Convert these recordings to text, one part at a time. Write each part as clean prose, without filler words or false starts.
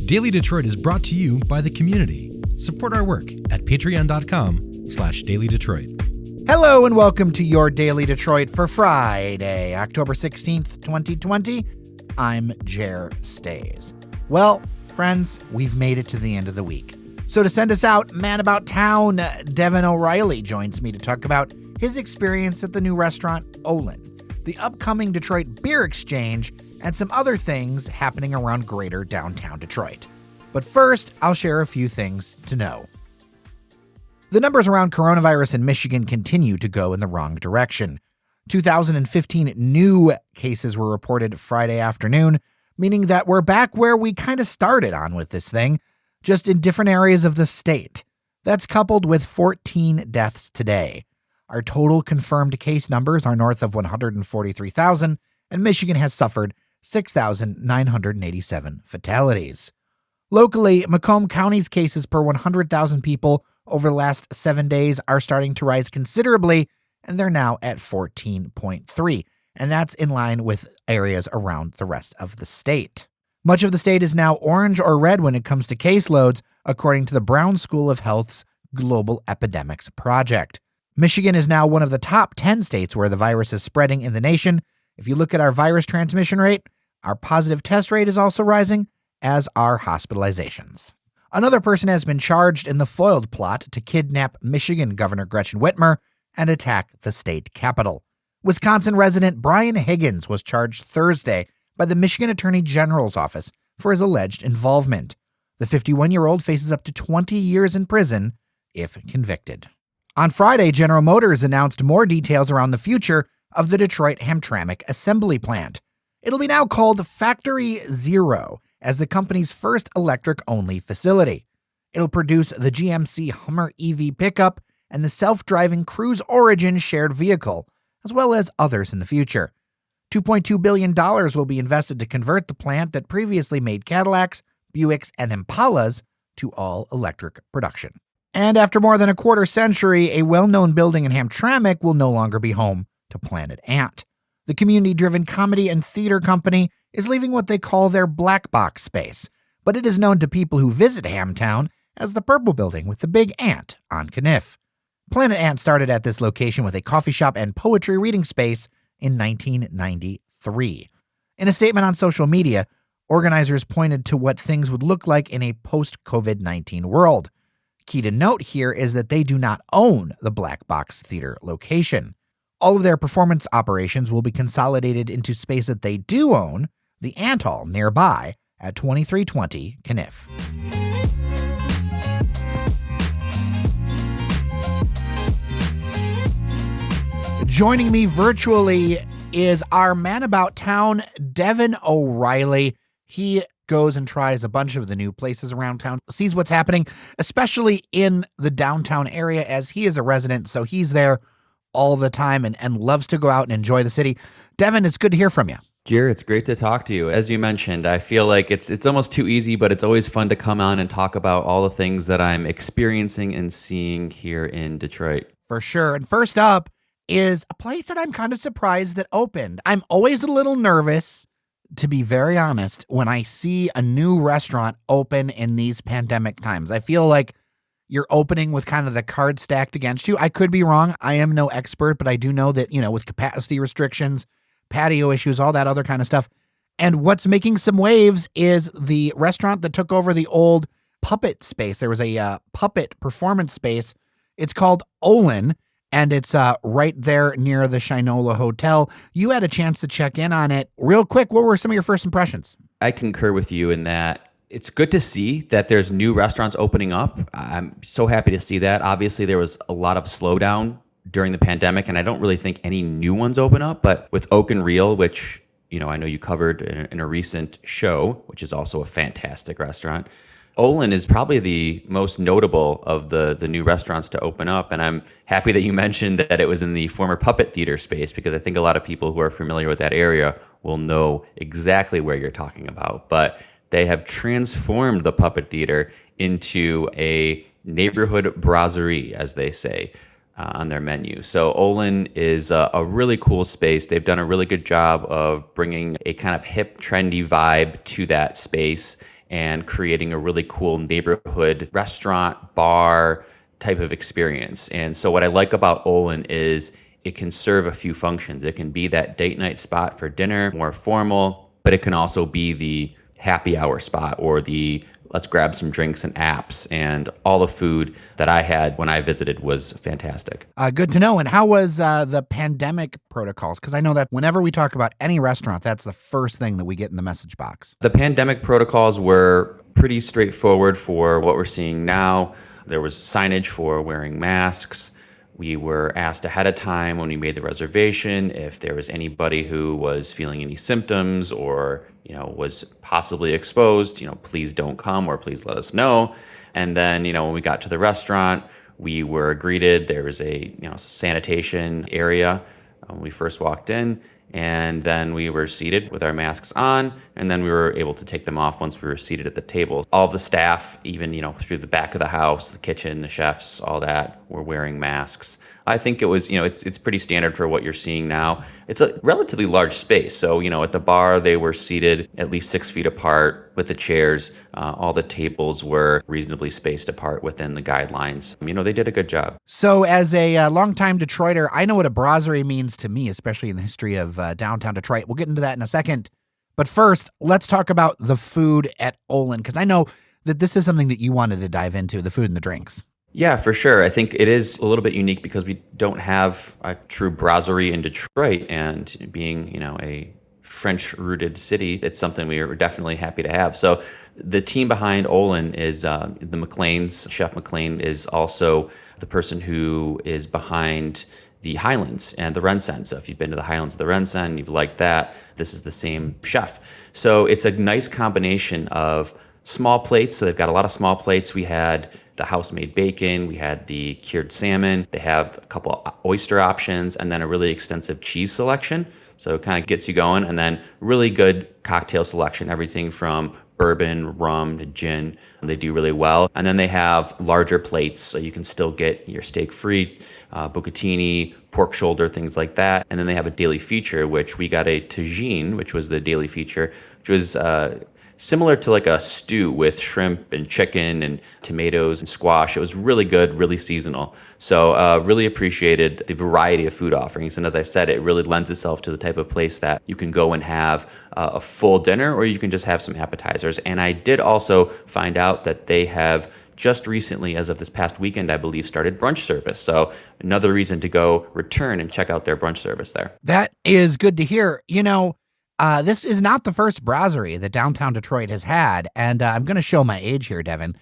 Daily Detroit is brought to you by the community. Support our work at patreon.com/Daily Detroit. Hello and welcome to your Daily Detroit for Friday, October 16th, 2020. I'm Jer Stays. Well, friends, we've made it to the end of the week. So to send us out, man about town, Devin O'Reilly joins me to talk about his experience at the new restaurant Olin, the upcoming Detroit Beer Exchange, and some other things happening around greater downtown Detroit. But first, I'll share a few things to know. The numbers around coronavirus in Michigan continue to go in the wrong direction. 2015 new cases were reported Friday afternoon, meaning that we're back where we kind of started on with this thing, just in different areas of the state. That's coupled with 14 deaths today. Our total confirmed case numbers are north of 143,000, and Michigan has suffered 6,987 fatalities. Locally, Macomb County's cases per 100,000 people over the last 7 days are starting to rise considerably, and they're now at 14.3, and that's in line with areas around the rest of the state. Much of the state is now orange or red when it comes to caseloads, according to the Brown School of Health's Global Epidemics Project. Michigan is now one of the top 10 states where the virus is spreading in the nation. If you look at our virus transmission rate, our positive test rate is also rising, as are hospitalizations. Another person has been charged in the foiled plot to kidnap Michigan Governor Gretchen Whitmer and attack the state capitol. Wisconsin resident Brian Higgins was charged Thursday by the Michigan Attorney General's office for his alleged involvement. The 51-year-old faces up to 20 years in prison if convicted. On Friday, General Motors announced more details around the future of the Detroit Hamtramck assembly plant. It'll be now called Factory Zero as the company's first electric-only facility. It'll produce the GMC Hummer EV pickup and the self-driving Cruise Origin shared vehicle, as well as others in the future. $2.2 billion will be invested to convert the plant that previously made Cadillacs, Buicks, and Impalas to all-electric production. And after more than a quarter century, a well-known building in Hamtramck will no longer be home to Planet Ant. The community-driven comedy and theater company is leaving what they call their black box space, but it is known to people who visit Hamtown as the Purple Building with the Big Ant on Kniff. Planet Ant started at this location with a coffee shop and poetry reading space in 1993. In a statement on social media, organizers pointed to what things would look like in a post-COVID-19 world. Key to note here is that they do not own the Black Box Theater location. All of their performance operations will be consolidated into space that they do own, the Ant Hall nearby at 2320 Kniff. Joining me virtually is our man about town, Devin O'Reilly. He goes and tries a bunch of the new places around town, sees what's happening, especially in the downtown area, as he is a resident, so he's there all the time and loves to go out and enjoy the city. Devin, it's good to hear from you. Jer, it's great to talk to you. As you mentioned, I feel like it's almost too easy, but it's always fun to come on and talk about all the things that I'm experiencing and seeing here in Detroit. For sure. And first up is a place that I'm kind of surprised that opened. I'm always a little nervous, to be very honest, when I see a new restaurant open in these pandemic times. I feel like you're opening with kind of the cards stacked against you. I could be wrong. I am no expert, but I do know that, with capacity restrictions, patio issues, all that other kind of stuff. And what's making some waves is the restaurant that took over the old puppet space. There was a puppet performance space. It's called Olin, and it's right there near the Shinola Hotel. You had a chance to check in on it. Real quick, what were some of your first impressions? I concur with you in that it's good to see that there's new restaurants opening up. I'm so happy to see that. Obviously, there was a lot of slowdown during the pandemic, and I don't really think any new ones open up. But with Oak and Reel, which I know you covered in a recent show, which is also a fantastic restaurant, Olin is probably the most notable of the new restaurants to open up. And I'm happy that you mentioned that it was in the former puppet theater space, because I think a lot of people who are familiar with that area will know exactly where you're talking about. But they have transformed the puppet theater into a neighborhood brasserie, as they say, on their menu. So Olin is a really cool space. They've done a really good job of bringing a kind of hip, trendy vibe to that space. and creating a really cool neighborhood restaurant, bar type of experience. And so what I like about Olin is it can serve a few functions. It can be that date night spot for dinner, more formal, but it can also be the happy hour spot or the let's grab some drinks and apps. And all the food that I had when I visited was fantastic. Good to know. And how was the pandemic protocols? Because I know that whenever we talk about any restaurant, that's the first thing that we get in the message box. The pandemic protocols were pretty straightforward for what we're seeing now. There was signage for wearing masks. We were asked ahead of time when we made the reservation if there was anybody who was feeling any symptoms or, was possibly exposed, please don't come or please let us know. And then, when we got to the restaurant, we were greeted. There was a, sanitation area when we first walked in. And then we were seated with our masks on, and then we were able to take them off once we were seated at the table. All of the staff, even, through the back of the house, the kitchen, the chefs, all that, were wearing masks. I think it was, it's pretty standard for what you're seeing now. It's a relatively large space. So, at the bar, they were seated at least 6 feet apart with the chairs. All the tables were reasonably spaced apart within the guidelines. They did a good job. So as a longtime Detroiter, I know what a brasserie means to me, especially in the history of downtown Detroit. We'll get into that in a second. But first, let's talk about the food at Olin, because I know that this is something that you wanted to dive into, the food and the drinks. Yeah, for sure. I think it is a little bit unique because we don't have a true brasserie in Detroit, and being, a French-rooted city, it's something we are definitely happy to have. So the team behind Olin is the McLean's. Chef McLean is also the person who is behind the Highlands and the Rensen. So if you've been to the Highlands of the Rensen, you've liked that, this is the same chef. So it's a nice combination of small plates. So they've got a lot of small plates. We had the house-made bacon, we had the cured salmon, they have a couple oyster options, and then a really extensive cheese selection. So it kind of gets you going, and then really good cocktail selection, everything from bourbon, rum to gin. They do really well. And then they have larger plates, so you can still get your steak free, bucatini, pork shoulder, things like that. And then they have a daily feature, which we got a tagine, which was the daily feature, which was similar to like a stew with shrimp and chicken and tomatoes and squash. It was really good, really seasonal. So really appreciated the variety of food offerings. And as I said, it really lends itself to the type of place that you can go and have a full dinner, or you can just have some appetizers. And I did also find out that they have just recently, as of this past weekend, I believe, started brunch service. So another reason to go return and check out their brunch service there. That is good to hear. This is not the first brasserie that downtown Detroit has had, and I'm going to show my age here, Devin.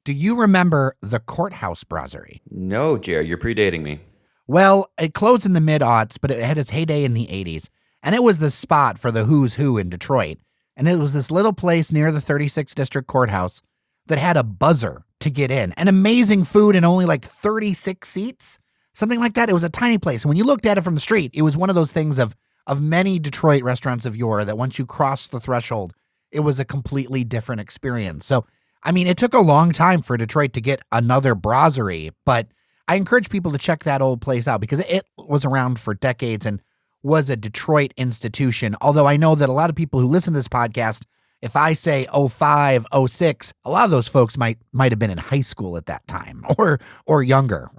Do you remember the Courthouse Brasserie? No, Jared, you're predating me. Well, it closed in the mid-aughts, but it had its heyday in the 80s, and it was the spot for the who's who in Detroit. And it was this little place near the 36th District Courthouse that had a buzzer to get in, and amazing food and only like 36 seats, something like that. It was a tiny place. And when you looked at it from the street, it was one of those things of many Detroit restaurants of yore that once you crossed the threshold, it was a completely different experience. So, I mean, it took a long time for Detroit to get another brasserie, but I encourage people to check that old place out because it was around for decades and was a Detroit institution. Although I know that a lot of people who listen to this podcast, if I say 05, 06, a lot of those folks might have been in high school at that time or younger.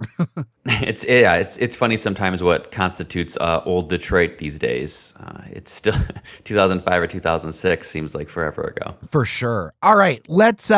It's funny sometimes what constitutes old Detroit these days. It's still 2005 or 2006 seems like forever ago. For sure. All right, let's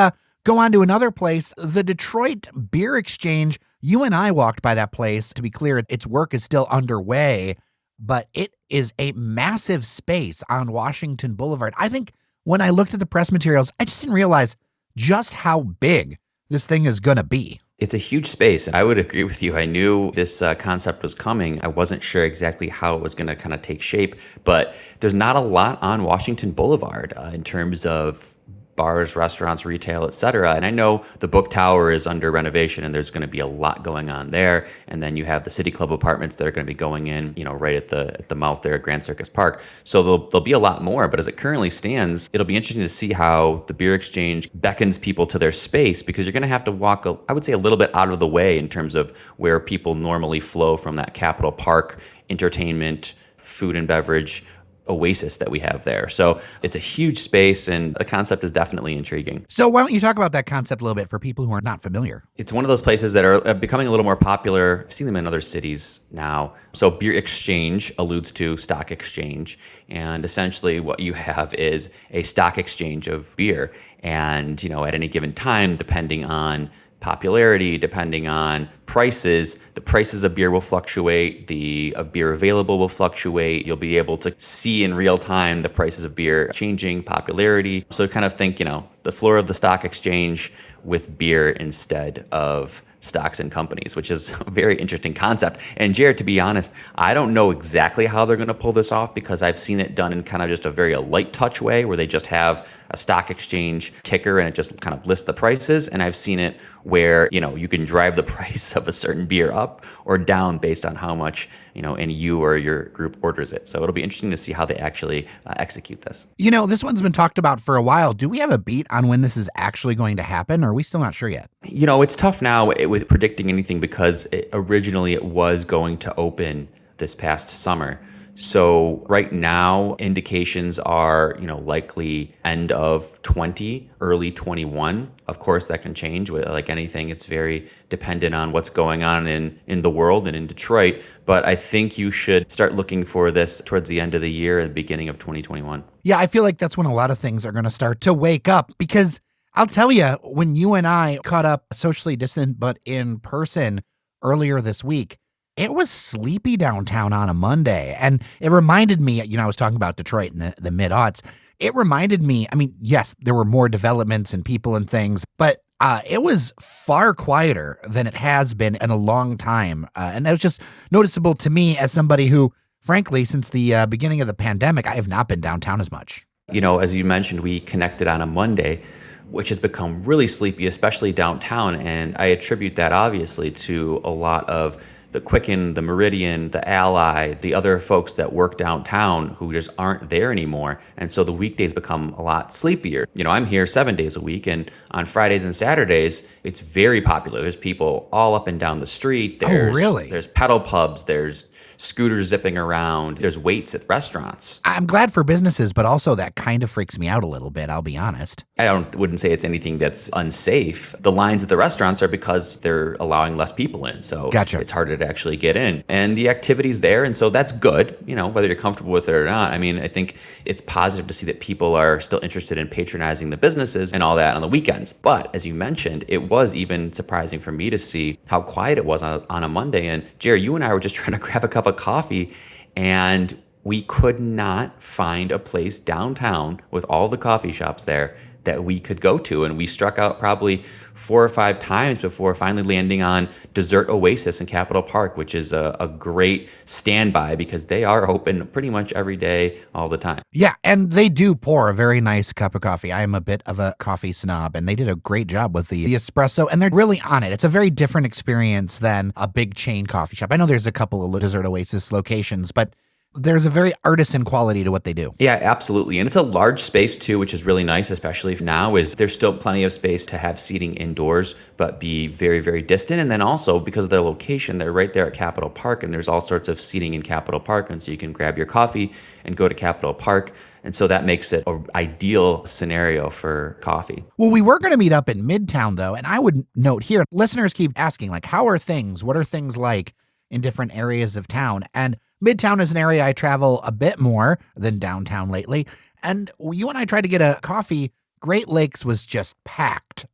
go on to another place, the Detroit Beer Exchange. You and I walked by that place. To be clear, its work is still underway, but it is a massive space on Washington Boulevard. I think when I looked at the press materials, I just didn't realize just how big this thing is going to be. It's a huge space. I would agree with you. I knew this concept was coming. I wasn't sure exactly how it was going to kind of take shape, but there's not a lot on Washington Boulevard in terms of bars, restaurants, retail, etc. And I know the Book Tower is under renovation and there's going to be a lot going on there. And then you have the City Club apartments that are going to be going in, right at the mouth there at Grand Circus Park. So there'll be a lot more, but as it currently stands, it'll be interesting to see how the Beer Exchange beckons people to their space, because you're going to have to walk, I would say, a little bit out of the way in terms of where people normally flow from that Capitol Park entertainment, food and beverage oasis that we have there. So it's a huge space, and the concept is definitely intriguing. So why don't you talk about that concept a little bit for people who are not familiar? It's one of those places that are becoming a little more popular. I've seen them in other cities now. So beer exchange alludes to stock exchange. And essentially what you have is a stock exchange of beer. And, at any given time, depending on popularity, depending on prices, the prices of beer will fluctuate, the beer available will fluctuate. You'll be able to see in real time the prices of beer changing, popularity. So kind of think, the floor of the stock exchange with beer instead of stocks and companies, which is a very interesting concept. And Jared, to be honest, I don't know exactly how they're going to pull this off, because I've seen it done in kind of just a very light touch way where they just have a stock exchange ticker and it just kind of lists the prices. And I've seen it where, you can drive the price of a certain beer up or down based on how much, and you or your group orders it. So it'll be interesting to see how they actually execute this. This one's been talked about for a while. Do we have a beat on when this is actually going to happen, or are we still not sure yet? It's tough now with predicting anything, because originally it was going to open this past summer. So right now, indications are, likely end of 20, early 21. Of course, that can change. Like anything, it's very dependent on what's going on in the world and in Detroit. But I think you should start looking for this towards the end of the year and beginning of 2021. Yeah, I feel like that's when a lot of things are going to start to wake up, because I'll tell you, when you and I caught up socially distant but in person earlier this week, it was sleepy downtown on a Monday. And it reminded me, I was talking about Detroit in the mid-aughts. It reminded me, yes, there were more developments and people and things, but it was far quieter than it has been in a long time. And that was just noticeable to me as somebody who, frankly, since the beginning of the pandemic, I have not been downtown as much. As you mentioned, we connected on a Monday, which has become really sleepy, especially downtown. And I attribute that obviously to a lot of the Quicken, the Meridian, the Ally, the other folks that work downtown who just aren't there anymore. And so the weekdays become a lot sleepier. I'm here 7 days a week, and on Fridays and Saturdays, it's very popular. There's people all up and down the street. Really? There's pedal pubs. There's scooters zipping around. There's waits at restaurants. I'm glad for businesses, but also that kind of freaks me out a little bit, I'll be honest. I wouldn't say it's anything that's unsafe. The lines at the restaurants are because they're allowing less people in. So Gotcha. It's harder to actually get in. And the activity's there, and so that's good, whether you're comfortable with it or not. I think it's positive to see that people are still interested in patronizing the businesses and all that on the weekends. But as you mentioned, it was even surprising for me to see how quiet it was on a Monday. And Jerry, you and I were just trying to grab a cup of coffee, and we could not find a place downtown with all the coffee shops there that we could go to. And we struck out probably 4 or 5 times before finally landing on Dessert Oasis in Capitol Park, which is a great standby because they are open pretty much every day, all the time. Yeah, and they do pour a very nice cup of coffee. I am a bit of a coffee snob, and they did a great job with the espresso, and they're really on it. It's a very different experience than a big chain coffee shop. I know there's a couple of Dessert Oasis locations, but there's a very artisan quality to what they do. Yeah, absolutely. And it's a large space too, which is really nice, especially if now is there's still plenty of space to have seating indoors, but be very, very distant. And then also because of their location, they're right there at Capitol Park, and there's all sorts of seating in Capitol Park. And so you can grab your coffee and go to Capitol Park. And so that makes it an ideal scenario for coffee. Well, we were going to meet up in Midtown though. And I would note here, listeners keep asking how are things? What are things like in different areas of town? And Midtown is an area I travel a bit more than downtown lately. And you and I tried to get a coffee. Great Lakes was just packed.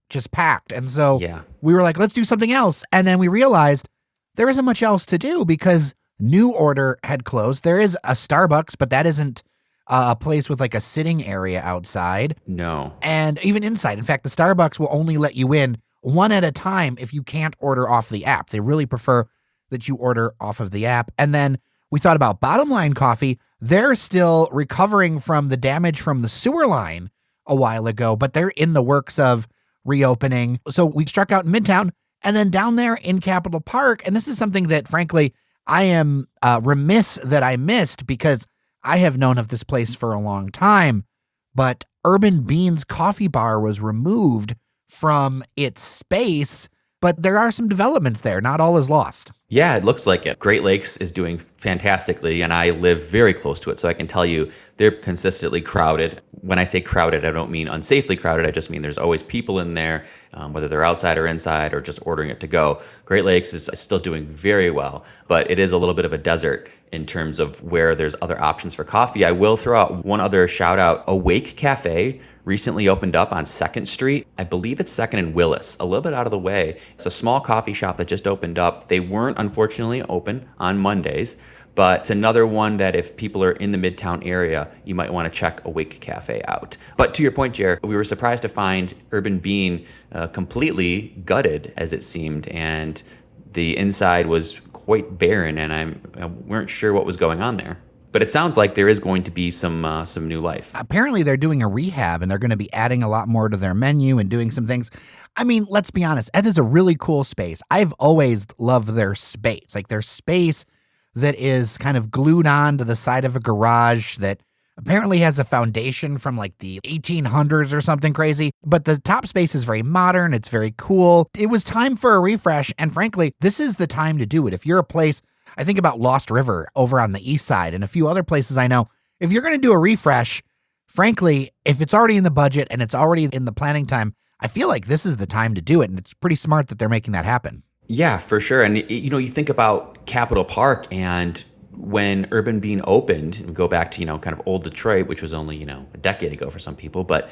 And so we were like, let's do something else. And then we realized there isn't much else to do because New Order had closed. There is a Starbucks, but that isn't a place with a sitting area outside. No. And even inside. In fact, the Starbucks will only let you in one at a time if you can't order off the app. They really prefer that you order off of the app. And then we thought about Bottom Line Coffee. They're still recovering from the damage from the sewer line a while ago, but they're in the works of reopening. So we struck out in Midtown and then down there in Capitol Park. And this is something that, frankly, I am remiss that I missed because I have known of this place for a long time. But Urban Beans Coffee Bar was removed from its space but there are some developments there. Not all is lost. Yeah, it looks like it. Great Lakes is doing fantastically, and I live very close to it, so I can tell you they're consistently crowded. When I say crowded, I don't mean unsafely crowded. I just mean there's always people in there, whether they're outside or inside or just ordering it to go. Great Lakes is still doing very well, but it is a little bit of a desert in terms of where there's other options for coffee. I will throw out one other shout out. Awake Cafe recently opened up on 2nd Street. I believe it's 2nd and Willis, a little bit out of the way. It's a small coffee shop that just opened up. They weren't, unfortunately, open on Mondays, but it's another one that if people are in the Midtown area, you might want to check Awake Cafe out. But to your point, Jer, we were surprised to find Urban Bean completely gutted, as it seemed, and the inside was quite barren, and I weren't sure what was going on there. But it sounds like there is going to be some new life. Apparently, they're doing a rehab, and they're going to be adding a lot more to their menu and doing some things. I mean, let's be honest. That is a really cool space. I've always loved their space, like their space that is kind of glued on to the side of a garage that apparently has a foundation from like the 1800s or something crazy. But the top space is very modern. It's very cool. It was time for a refresh. And frankly, this is the time to do it. If you're a place, I think about Lost River over on the east side and a few other places I know. If you're going to do a refresh, frankly, if it's already in the budget and it's already in the planning time, I feel like this is the time to do it. And it's pretty smart that they're making that happen. Yeah, for sure. And, you think about Capitol Park, and when Urban Bean opened, and go back to, kind of old Detroit, which was only, a decade ago for some people, but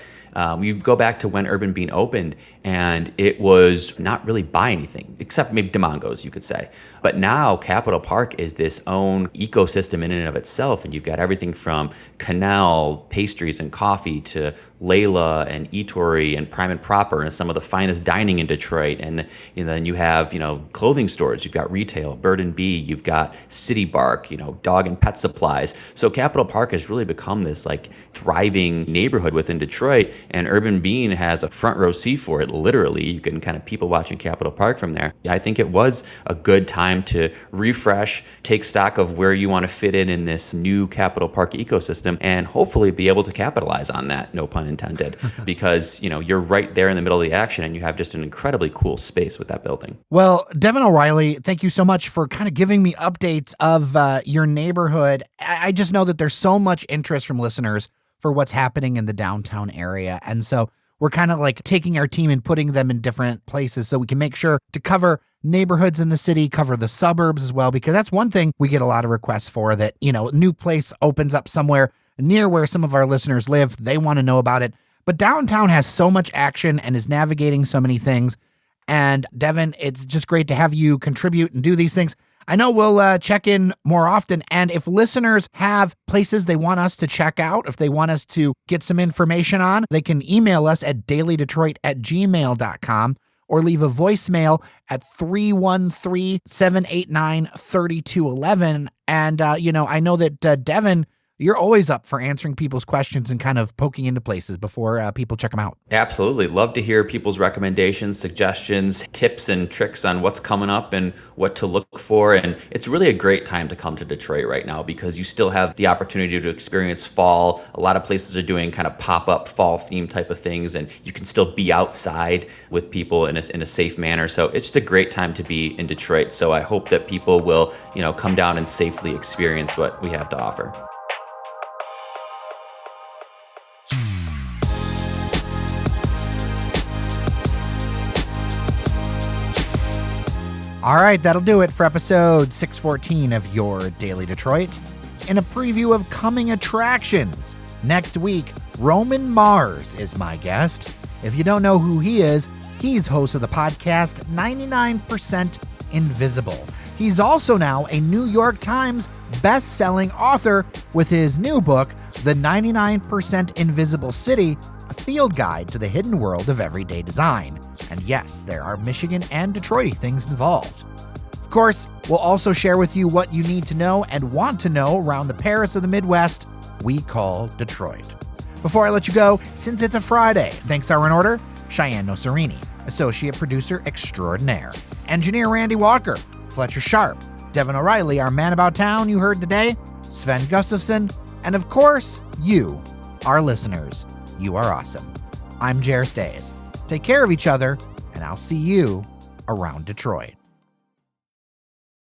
you go back to when Urban Bean opened, and it was not really by anything, except maybe DeMongo's, you could say. But now Capitol Park is this own ecosystem in and of itself, and you've got everything from Canal, pastries and coffee, to Layla and Eatery and Prime and Proper, and some of the finest dining in Detroit. And then you have, clothing stores. You've got retail, Bird and Bee. You've got City Bark, dog and pet supplies. So Capitol Park has really become this like thriving neighborhood within Detroit, and Urban Bean has a front row seat for it. Literally, you can kind of people watching Capitol Park from there. I think it was a good time to refresh, take stock of where you want to fit in this new Capitol Park ecosystem, and hopefully be able to capitalize on that, no pun intended, because you're right there in the middle of the action, and you have just an incredibly cool space with that building. Well, Devin O'Reilly, thank you so much for kind of giving me updates of your neighborhood. I just know that there's so much interest from listeners for what's happening in the downtown area, and so we're kind of like taking our team and putting them in different places so we can make sure to cover neighborhoods in the city, cover the suburbs as well, because that's one thing we get a lot of requests for, that, a new place opens up somewhere near where some of our listeners live. They want to know about it. But downtown has so much action and is navigating so many things. And Devin, it's just great to have you contribute and do these things. I know we'll check in more often. And if listeners have places they want us to check out, if they want us to get some information on, they can email us at dailydetroit@gmail.com or leave a voicemail at 313-789-3211. And, I know that Devin, you're always up for answering people's questions and kind of poking into places before people check them out. Absolutely. Love to hear people's recommendations, suggestions, tips and tricks on what's coming up and what to look for. And it's really a great time to come to Detroit right now, because you still have the opportunity to experience fall. A lot of places are doing kind of pop-up fall theme type of things, and you can still be outside with people in a safe manner. So it's just a great time to be in Detroit. So I hope that people will, come down and safely experience what we have to offer. All right, that'll do it for episode 614 of Your Daily Detroit. In a preview of coming attractions, next week, Roman Mars is my guest. If you don't know who he is, he's host of the podcast 99% Invisible. He's also now a New York Times best-selling author with his new book, The 99% Invisible City, a field guide to the hidden world of everyday design. And yes, there are Michigan and Detroit things involved. Of course, we'll also share with you what you need to know and want to know around the Paris of the Midwest we call Detroit. Before I let you go, since it's a Friday, thanks are in order: Cheyenne Nocerini, associate producer extraordinaire, engineer Randy Walker, Fletcher Sharp, Devin O'Reilly, our man about town you heard today, Sven Gustafson, and of course, you, our listeners. You are awesome. I'm Jer Stays. Take care of each other, and I'll see you around Detroit.